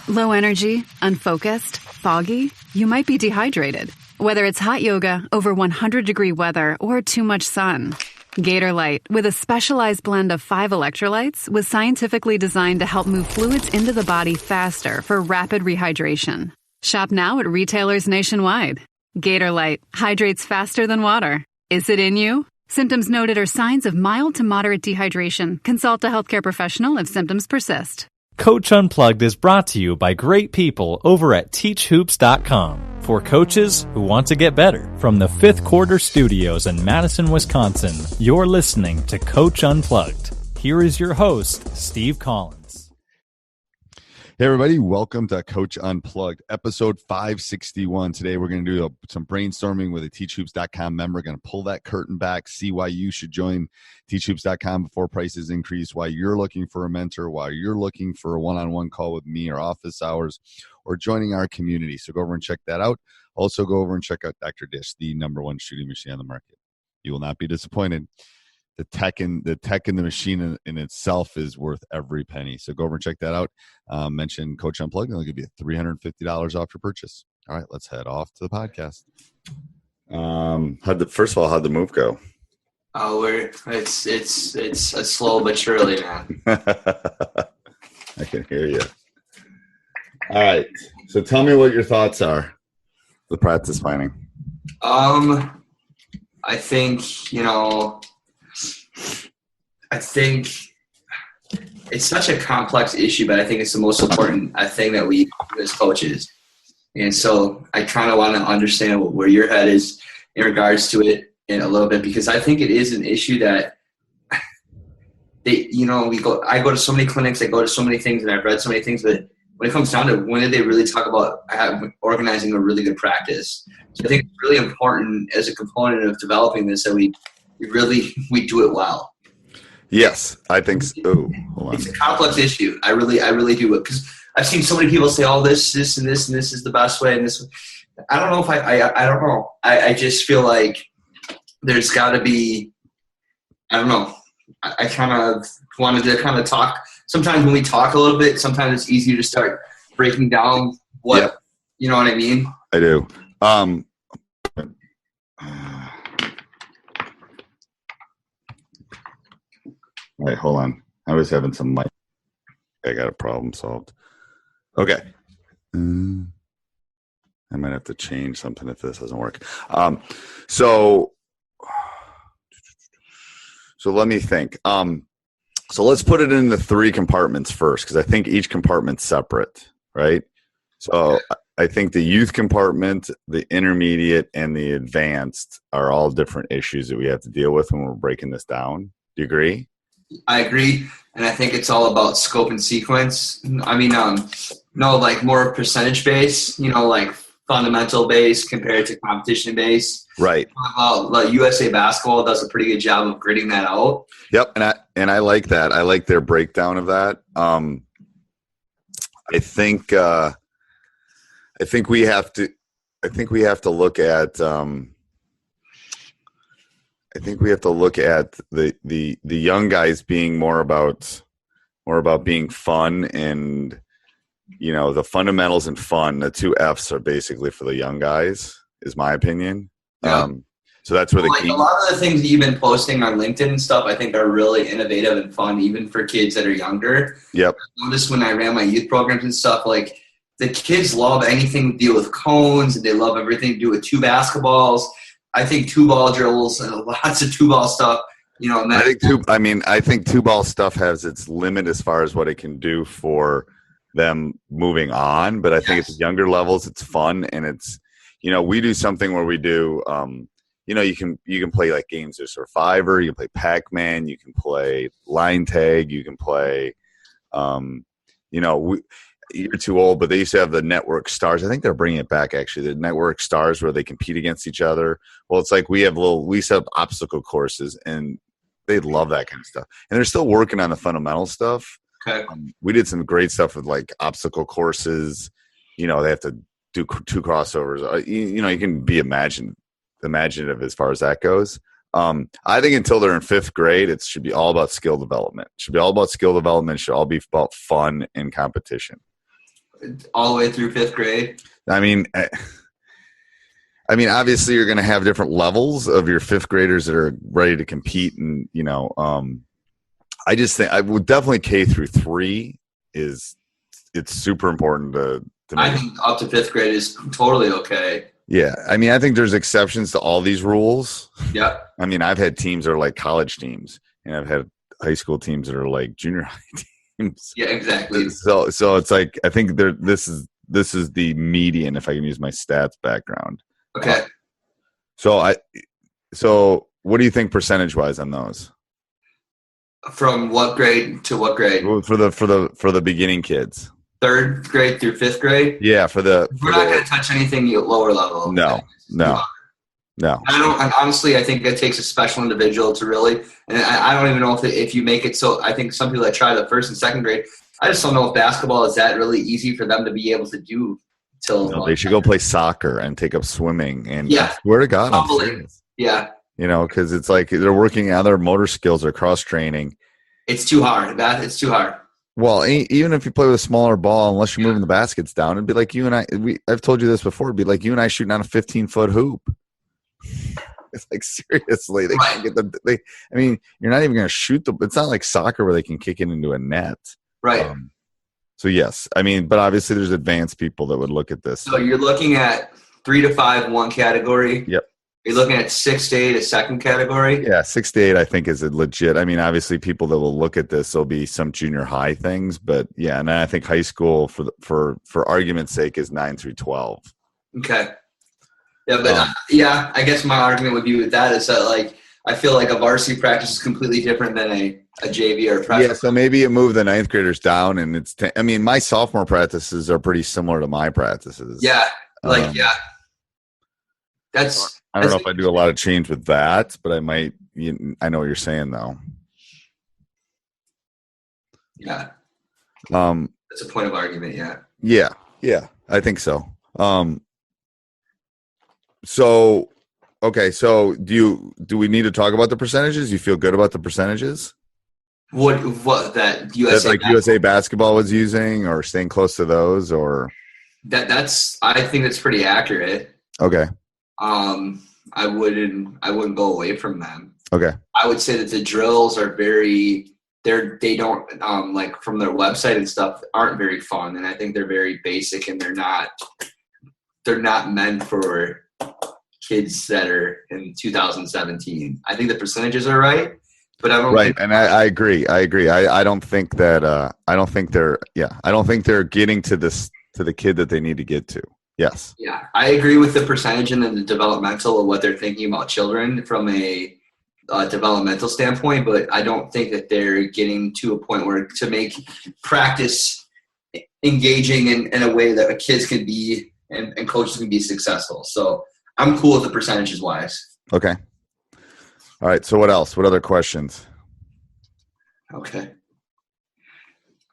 Low energy, unfocused, foggy? You might be dehydrated. Whether it's hot yoga, over 100-degree weather, or too much sun. Gatorlight, with a specialized blend of 5 electrolytes, was scientifically designed to help move fluids into the body faster for rapid rehydration. Shop now at retailers nationwide. Gatorlight hydrates faster than water. Is it in you? Symptoms noted are signs of mild to moderate dehydration. Consult a healthcare professional if symptoms persist. Coach Unplugged is brought to you by great people over at teachhoops.com for coaches who want to get better. From the Fifth Quarter Studios in Madison, Wisconsin, you're listening to Coach Unplugged. Here is your host, Steve Collins. Hey everybody, welcome to Coach Unplugged, episode 561. Today we're going to do some brainstorming with a teachhoops.com member. We're going to pull that curtain back, see why you should join teachhoops.com before prices increase, why you're looking for a mentor, why you're looking for a one-on-one call with me or office hours, or joining our community. So go over and check that out. Also go over and check out Dr. Dish, the #1 shooting machine on the market. You will not be disappointed. The tech in the machine in itself is worth every penny. So go over and check that out. Mention Coach Unplugged, and they'll give you $350 off your purchase. All right, let's head off to the podcast. First of all, how'd the move go? Oh, it's slow but surely, man. I can hear you. All right, so tell me what your thoughts are. The practice finding. I think it's such a complex issue, but I think it's the most important thing that we do as coaches. And so I kind of want to understand where your head is in regards to it in a little bit, because I think it is an issue that I go to so many clinics, I go to so many things, and I've read so many things, but when it comes down to when did they really talk about organizing a really good practice? So I think it's really important as a component of developing this that we do it well. Yes, I think so. Oh, hold on. It's a complex issue. I really do it, because I've seen so many people say, "Oh, this, and this, and this is the best way." And this, I don't know if I don't know. I just feel like there's got to be. I don't know. I kind of wanted to kind of talk. Sometimes when we talk a little bit, sometimes it's easier to start breaking down what you know what I mean. I do. All right, hold on. I was having some mic. I got a problem solved. Okay. I might have to change something if this doesn't work. So let me think. So let's put it into 3 compartments first, because I think each compartment's separate, right? So I think the youth compartment, the intermediate, and the advanced are all different issues that we have to deal with when we're breaking this down. Do you agree? I agree, and I think it's all about scope and sequence. I mean, like more percentage based, like fundamental based compared to competition based. Right. Like USA Basketball does a pretty good job of gridding that out. Yep, and I like that. I like their breakdown of that. I think we have to look at. I think we have to look at the young guys being more about being fun, and the fundamentals and fun. The 2 F's are basically for the young guys, is my opinion. Yeah. So that's where a lot of the things that you've been posting on LinkedIn and stuff, I think are really innovative and fun, even for kids that are younger. Yep. I noticed when I ran my youth programs and stuff, like the kids love anything to deal with cones, and they love everything to do with 2 basketballs. I think 2-ball drills and lots of 2-ball stuff, And I think 2-ball stuff has its limit as far as what it can do for them moving on. But I think at the younger levels, it's fun, and it's, we do something where we do, you can play like games of Survivor, you can play Pac-Man, you can play line tag, you can play, you're too old, but they used to have the network stars. I think they're bringing it back, actually, the network stars where they compete against each other. Well, it's like we set up obstacle courses, and they love that kind of stuff. And they're still working on the fundamental stuff. Okay. We did some great stuff with like obstacle courses. They have to do 2 crossovers. You can be imaginative as far as that goes. I think until they're in 5th grade, it should be all about skill development. It should be all about skill development. It should all be about fun and competition. all the way through 5th grade? I mean, obviously you're going to have different levels of your 5th graders that are ready to compete. And, I just think I would definitely K through 3 it's super important to make. I think up to 5th grade is totally okay. Yeah. I mean, I think there's exceptions to all these rules. Yep. I mean, I've had teams that are like college teams, and I've had high school teams that are like junior high teams. Yeah, exactly. So it's like, I think this is the median, if I can use my stats background. Okay. So what do you think percentage wise on those? From what grade to what grade? For the beginning kids. 3rd grade through 5th grade? Yeah, we're not going to touch anything lower level. No. Honestly, I think it takes a special individual to really, and I don't even know if you make it so. I think some people that try the 1st and 2nd grade, I just don't know if basketball is that really easy for them to be able to do. They should go play soccer and take up swimming. And yeah, I swear to God, I'm serious. Yeah. Because it's like they're working on their motor skills or cross training. It's too hard. It's too hard. Well, even if you play with a smaller ball, unless you're moving the baskets down, it'd be like you and I. I've told you this before. It'd be like you and I shooting on a 15-foot hoop. It's like, seriously, they can't get the. I mean, you're not even going to shoot it's not like soccer where they can kick it into a net, right? So yes, I mean, but obviously there's advanced people that would look at this. So you're looking at 3 to 5 one category. Yep. You're looking at 6 to 8 a second category. Yeah, 6 to 8 I think is a legit. I mean, obviously people that will look at this, there'll be some junior high things, but yeah, and I think high school for argument's sake is 9 through 12. Okay. Yeah, but I guess my argument would be with that is that like I feel like a varsity practice is completely different than a JV or a practice. Yeah, so maybe you move the 9th graders down, and it's. I mean, my sophomore practices are pretty similar to my practices. Yeah, That's. I don't know if I do a lot of change with that, but I might. I know what you're saying, though. Yeah. That's a point of argument. Yeah. Yeah, I think so. So, okay. So, do we need to talk about the percentages? You feel good about the percentages? What that USA that USA basketball was using, or staying close to those, or that's I think that's pretty accurate. Okay. I wouldn't go away from them. Okay. I would say that the drills are they don't like from their website and stuff aren't very fun, and I think they're very basic, and they're not meant for kids that are in 2017. I think the percentages are right, but I don't. Right, and I agree. I don't think that. I don't think they're. Yeah, I don't think they're getting to the kid that they need to get to. Yes. Yeah, I agree with the percentage and then the developmental of what they're thinking about children from a developmental standpoint, but I don't think that they're getting to a point where to make practice engaging in a way that kids can be and coaches can be successful. So I'm cool with the percentages wise. Okay. All right. So what else? What other questions? Okay.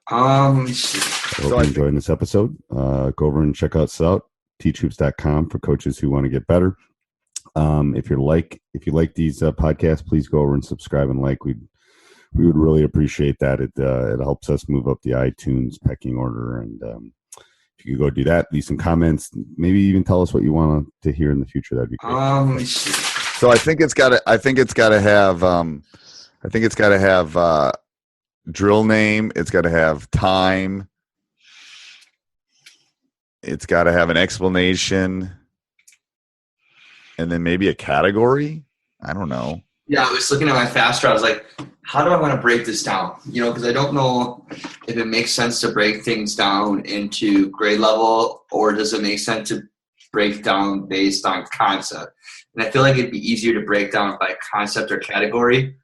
I hope you're enjoying this episode. Go over and check us out, teachhoops.com, for coaches who want to get better. If you like these podcasts, please go over and subscribe and like. We would really appreciate that. It helps us move up the iTunes pecking order. And if you could go do that, leave some comments, maybe even tell us what you want to hear in the future. That'd be great. So I think it's got to have drill name. It's got to have time. It's got to have an explanation, and then maybe a category. I don't know. Yeah, I was looking at my faster. I was like, how do I want to break this down? Because I don't know if it makes sense to break things down into grade level, or does it make sense to break down based on concept? And I feel like it'd be easier to break down by concept or category.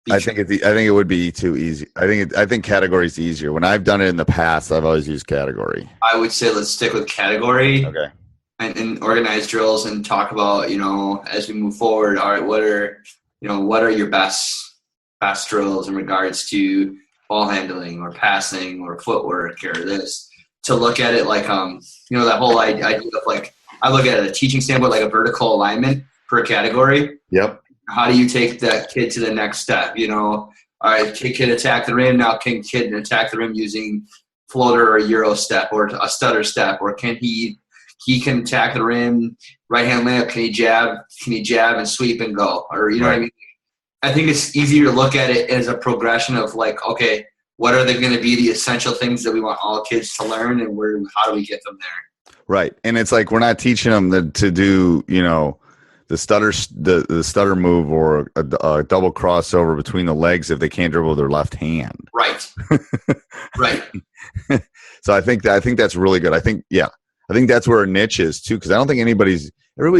I think it would be too easy. I think category is easier. When I've done it in the past, I've always used category. I would say let's stick with category. Okay. And organize drills and talk about, as we move forward, all right, what are your best drills in regards to ball handling or passing or footwork or this, to look at it like, that whole idea of like, I look at it a teaching standpoint, like a vertical alignment per category. Yep. How do you take that kid to the next step? All right, kid attack the rim. Now can kid attack the rim using floater or a Euro step or a stutter step, or can he can attack the rim, right hand layup, can he jab and sweep and go? Or you know what I mean? I think it's easier to look at it as a progression of like, okay, what are they going to be the essential things that we want all kids to learn, and how do we get them there? Right. And it's like we're not teaching them to do, the stutter move or a double crossover between the legs if they can't dribble with their left hand. Right. Right. So I think that's really good. I think that's where a niche is too, because I don't think everybody's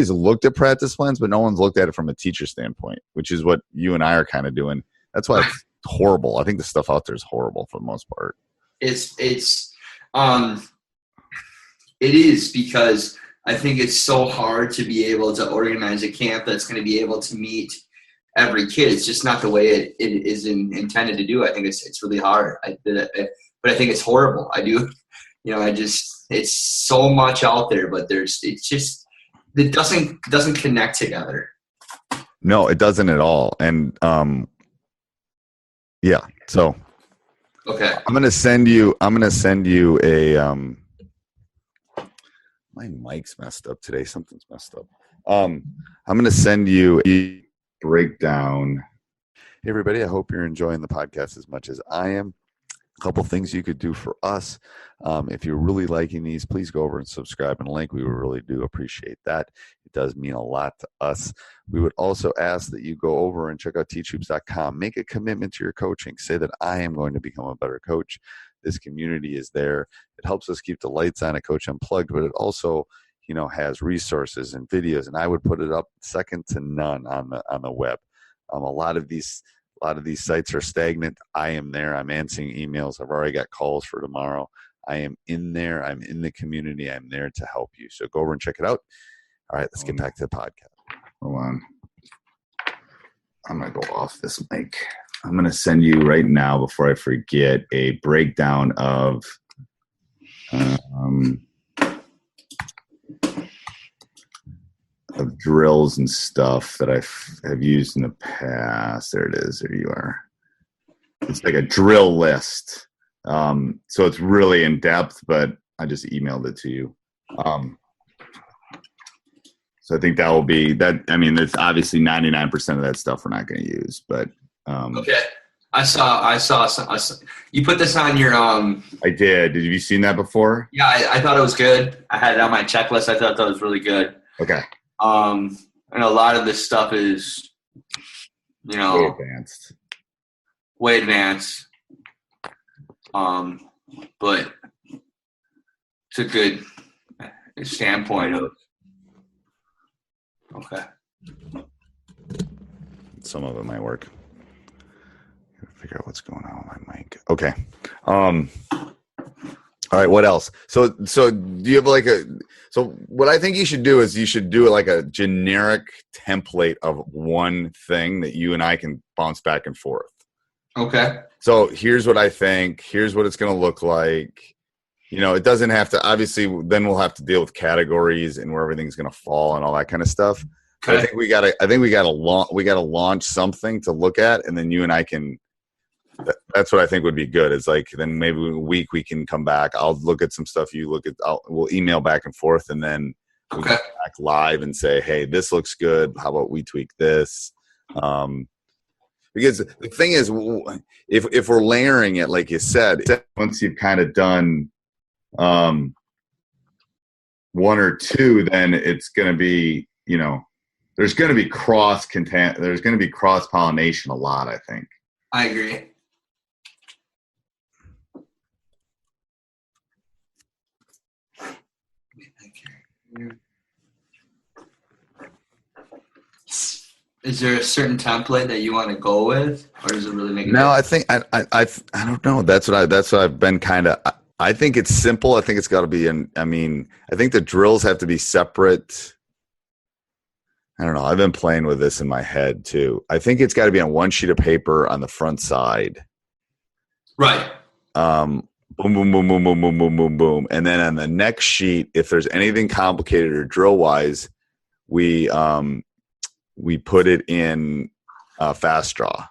looked at practice plans, but no one's looked at it from a teacher standpoint, which is what you and I are kind of doing. That's why it's horrible. I think the stuff out there is horrible for the most part. It is, because I think it's so hard to be able to organize a camp that's going to be able to meet every kid. It's just not the way it is intended to do. I think it's really hard. But I think it's horrible. I do, it's so much out there, but it doesn't connect together. No, it doesn't at all. And yeah. So okay, I'm gonna send you a my mic's messed up today. Something's messed up. I'm gonna send you a breakdown. Hey everybody, I hope you're enjoying the podcast as much as I am. A couple things you could do for us. If you're really liking these, please go over and subscribe and like. We really do appreciate that. It does mean a lot to us. We would also ask that you go over and check out teachhoops.com. Make a commitment to your coaching. Say that I am going to become a better coach. This community is there. It helps us keep the lights on at Coach Unplugged, but it also, has resources and videos, and I would put it up second to none on the web. A lot of these sites are stagnant. I am there. I'm answering emails. I've already got calls for tomorrow. I am in there. I'm in the community. I'm there to help you. So go over and check it out. All right, let's get back to the podcast. Hold on. I'm going to go off this mic. I'm going to send you right now, before I forget, a breakdown of drills and stuff that I have used in the past. There it is. There you are. It's like a drill list. So it's really in depth, but I just emailed it to you. So I think that will be that. I mean, there's obviously 99% of that stuff we're not going to use, but okay. I saw some, you put this on your I did. Have you seen that before? Yeah, I thought it was good. I had it on my checklist. I thought that was really good. Okay. And a lot of this stuff is, way advanced. But it's a good standpoint of, okay. Some of it might work. Figure out what's going on with my mic. Okay. All right. What else? So do you have so what I think you should do is you should do like a generic template of one thing that you and I can bounce back and forth. Okay. So here's what I think. Here's what it's going to look like. It doesn't have to, obviously, then we'll have to deal with categories and where everything's going to fall and all that kind of stuff. Okay. I think we gotta launch something to look at, and then you and I can. That's what I think would be good. It's like then maybe a week we can come back. I'll look at some stuff. You look at. We'll email back and forth, and then we'll go back live and say, "Hey, this looks good. How about we tweak this?" Because the thing is, if we're layering it, like you said, once you've kind of done one or two, then it's going to be, there's going to be there's going to be cross pollination a lot. I think. I agree. Is there a certain template that you want to go with, or does it really make a difference? I think I don't know. That's what I've been kind of. I think it's simple. I think it's got to be I think the drills have to be separate. I don't know. I've been playing with this in my head too. I think it's got to be on one sheet of paper on the front side. Right. Boom, boom, boom, boom, boom, boom, boom, boom, boom. And then on the next sheet, if there's anything complicated or drill wise, we put it in fast draw.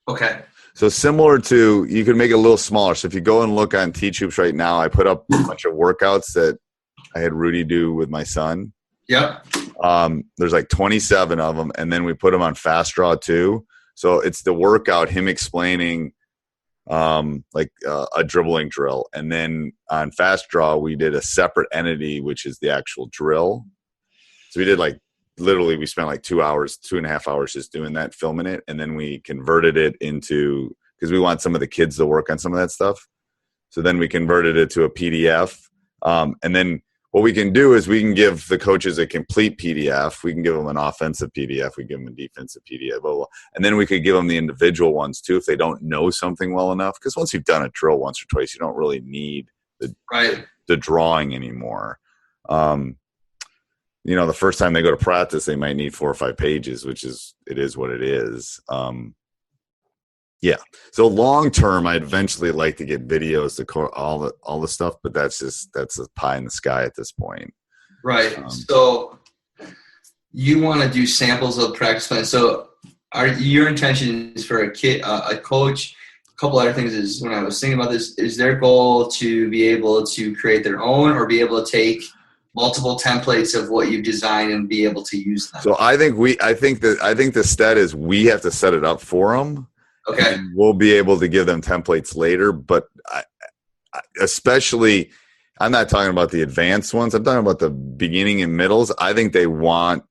Okay. So similar to, you can make it a little smaller. So if you go and look on Teach Hoops right now, I put up a bunch of workouts that I had Rudy do with my son. Yep. There's like 27 of them, and then we put them on Fast Draw too. So it's the workout, him explaining a dribbling drill, and then on Fast Draw we did a separate entity, which is the actual drill. So we did literally we spent 2.5 hours just doing that, filming it, and then we converted it into, because we want some of the kids to work on some of that stuff. So then we converted it to a PDF, and then what we can do is we can give the coaches a complete PDF. We can give them an offensive PDF. We give them a defensive PDF, blah, blah. And then we could give them the individual ones too if they don't know something well enough. Because once you've done a drill once or twice, you don't really need the drawing anymore. The first time they go to practice, they might need 4 or 5 pages, which is what it is. Yeah. So long term, I'd eventually like to get videos to all the stuff, but that's a pie in the sky at this point. Right. So you want to do samples of practice plans. So your intention is for a coach. A couple other things is, when I was thinking about this, is their goal to be able to create their own, or be able to take multiple templates of what you've designed and be able to use them? So I think the stat is we have to set it up for them. Okay. And we'll be able to give them templates later, but especially, I'm not talking about the advanced ones. I'm talking about the beginning and middles. I think they want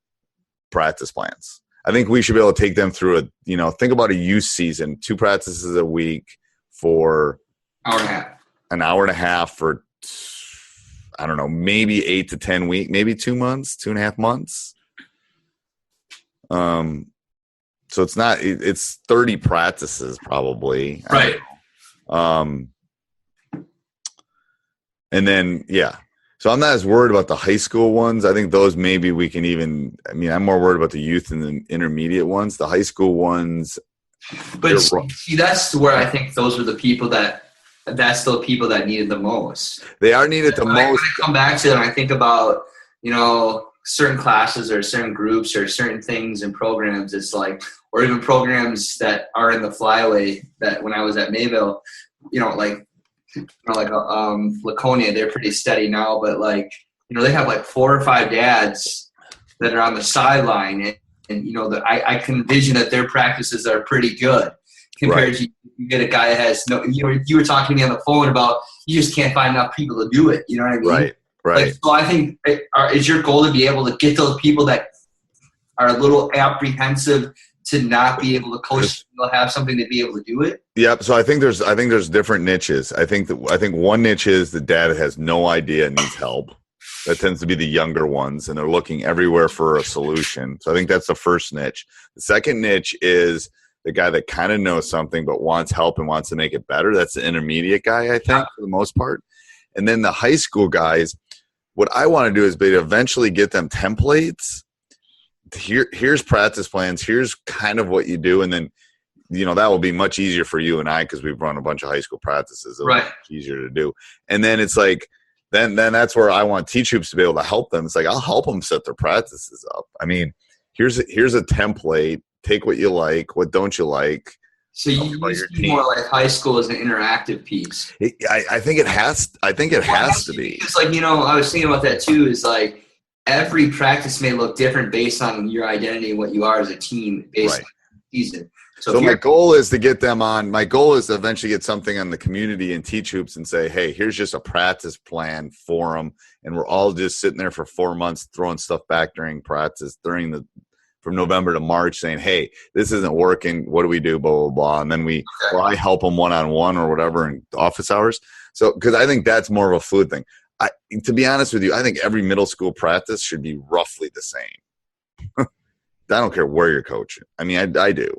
practice plans. I think we should be able to take them through think about a youth season, 2 practices a week for an hour and a half for, I don't know, maybe 8 to 10 weeks, maybe 2 months, 2.5 months. So it's 30 practices probably. Right. And then, yeah. So I'm not as worried about the high school ones. I think those maybe we can I'm more worried about the youth and the intermediate ones. The high school ones. But see, that's where I think those are the people that's the people that needed the most. They are needed the most. When I come back to them, I think about, certain classes or certain groups or certain things and programs. It's or even programs that are in the flyaway, that when I was at Mayville, Laconia, they're pretty steady now, but they have 4 or 5 dads that are on the sideline, and I can envision that their practices are pretty good compared to, you get a guy that has no, you were talking to me on the phone about, you just can't find enough people to do it. You know what I mean? Right. So I think, is your goal to be able to get those people that are a little apprehensive to not be able to coach, they'll have something to be able to do it? Yep. So I think there's different niches. I think one niche is the dad that has no idea and needs help. That tends to be the younger ones, and they're looking everywhere for a solution. So I think that's the first niche. The second niche is the guy that kind of knows something but wants help and wants to make it better. That's the intermediate guy, I think, for the most part. And then the high school guys, what I want to do is eventually get them templates. Here's practice plans. Here's kind of what you do. And then, that will be much easier for you and I, because we've run a bunch of high school practices. It'll be much easier to do. And then it's then that's where I want Teach Hoops to be able to help them. It's I'll help them set their practices up. Here's a template. Take what you like. What don't you like? So you see more like high school as an interactive piece. I think it has. I think it has to be. It's I was thinking about that too. Is every practice may look different based on your identity and what you are as a team based on the season. So my goal is to get them on. My goal is to eventually get something on the community and Teach Hoops and say, hey, here's just a practice plan for them, and we're all just sitting there for 4 months throwing stuff back during practice from November to March, saying, hey, this isn't working. What do we do? Blah, blah, blah. And then or I help them one-on-one or whatever in office hours. So, because I think that's more of a fluid thing. To be honest with you, I think every middle school practice should be roughly the same. I don't care where you're coaching. I do.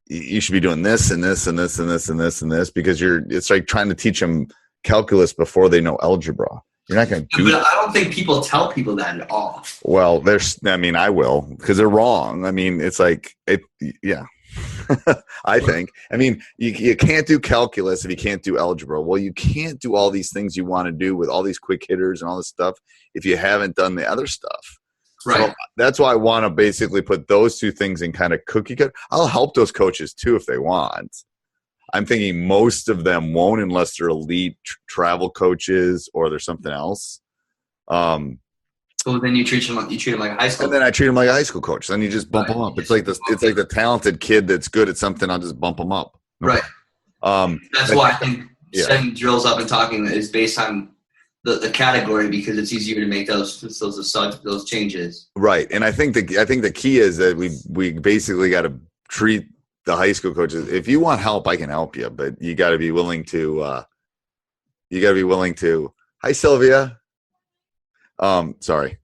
You should be doing this and this and this and this and this and this, because it's like trying to teach them calculus before they know algebra. You're not going to do that. I don't think people tell people that at all. Well, I will, because they're wrong. It's yeah. I think. You can't do calculus if you can't do algebra. Well, you can't do all these things you want to do with all these quick hitters and all this stuff if you haven't done the other stuff. Right. So that's why I want to basically put those two things in kind of cookie cutter. I'll help those coaches too if they want. I'm thinking most of them won't unless they're elite travel coaches or there's something else. So then you treat them like a high school. And then I treat them like a high school coach. Then you just bump them up. It's like the talented kid that's good at something. I'll just bump them up. Right. That's why I think setting drills up and talking is based on the category, because it's easier to make those changes. Right. And I think the key is that we basically got to treat the high school coaches. If you want help, I can help you, but you got to be willing to. Hi, Sylvia. Sorry,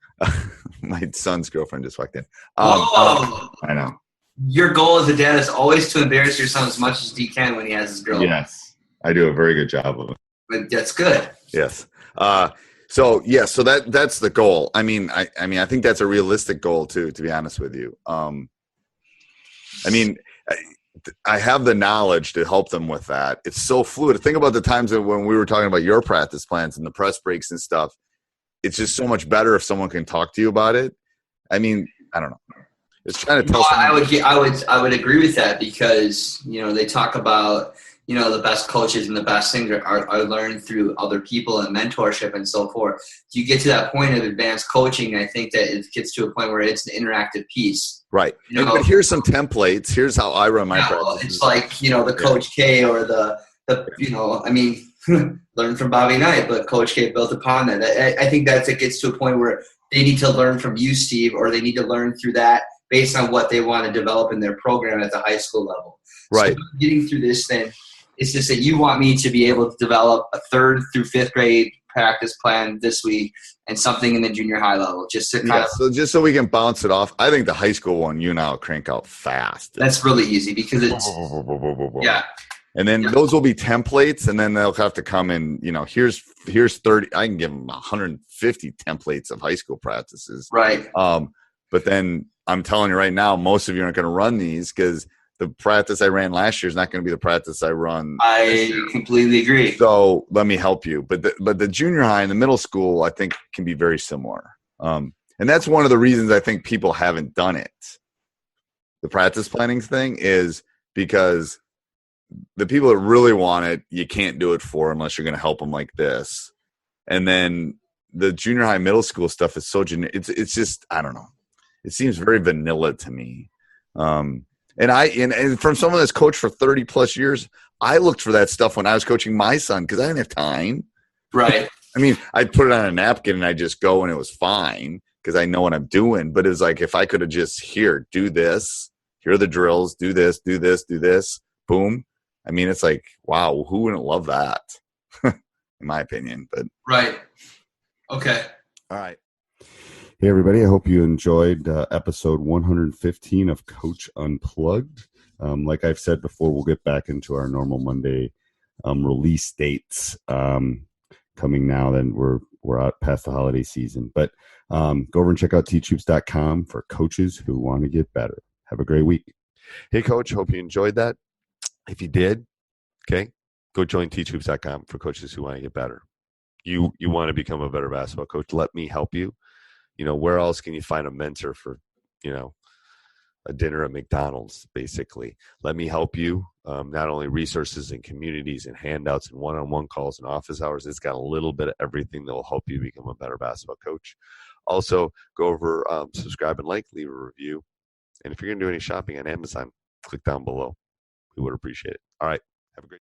my son's girlfriend just walked in. I know. Your goal as a dad is always to embarrass your son as much as he can when he has his girl. Yes, I do a very good job of it. But that's good. Yes. So that's the goal. I mean, I think that's a realistic goal too, to be honest with you. I have the knowledge to help them with that. It's so fluid. Think about the times that when we were talking about your practice plans and the press breaks and stuff. It's just so much better if someone can talk to you about it. I mean, I don't know. It's trying to tell. I would agree with that, because they talk about the best coaches and the best things are learned through other people and mentorship and so forth. You get to that point of advanced coaching, I think that it gets to a point where it's an interactive piece. Right. But here's some templates. Here's how I run my practice. It's like the Coach K or the learn from Bobby Knight, but Coach K built upon that. I think that it gets to a point where they need to learn from you, Steve, or they need to learn through that based on what they want to develop in their program at the high school level. Right. So getting through this thing, it's just that you want me to be able to develop a 3rd through 5th grade practice plan this week and something in the junior high level, just to kind of. So just so we can bounce it off, I think the high school one you and I will crank out fast. That's really easy because it's yeah. And then those will be templates, and then they'll have to come in, here's 30. I can give them 150 templates of high school practices. Right. But then I'm telling you right now, most of you aren't going to run these because the practice I ran last year is not going to be the practice I run. I completely agree. So let me help you. But the junior high and the middle school, I think, can be very similar. And that's one of the reasons I think people haven't done it. The practice planning thing is because the people that really want it, you can't do it for unless you're going to help them like this. And then the junior high, middle school stuff is so generic. It's just, I don't know. It seems very vanilla to me. And from someone that's coached for 30 plus years, I looked for that stuff when I was coaching my son because I didn't have time. Right. I mean, I'd put it on a napkin and I just go and it was fine because I know what I'm doing. But it's like if I could have just do this, here are the drills, do this, boom. I mean, it's like, wow, who wouldn't love that? In my opinion. But right. Okay. All right. Hey, everybody. I hope you enjoyed episode 115 of Coach Unplugged. Like I've said before, we'll get back into our normal Monday release dates coming now. Then we're out past the holiday season. But go over and check out teachhoops.com for coaches who want to get better. Have a great week. Hey, Coach. Hope you enjoyed that. If you did, okay, go join teachhoops.com for coaches who want to get better. You want to become a better basketball coach. Let me help you. Where else can you find a mentor for, a dinner at McDonald's, basically? Let me help you. Not only resources and communities and handouts and one-on-one calls and office hours. It's got a little bit of everything that will help you become a better basketball coach. Also, go over, subscribe and leave a review. And if you're going to do any shopping on Amazon, click down below. We would appreciate it. All right.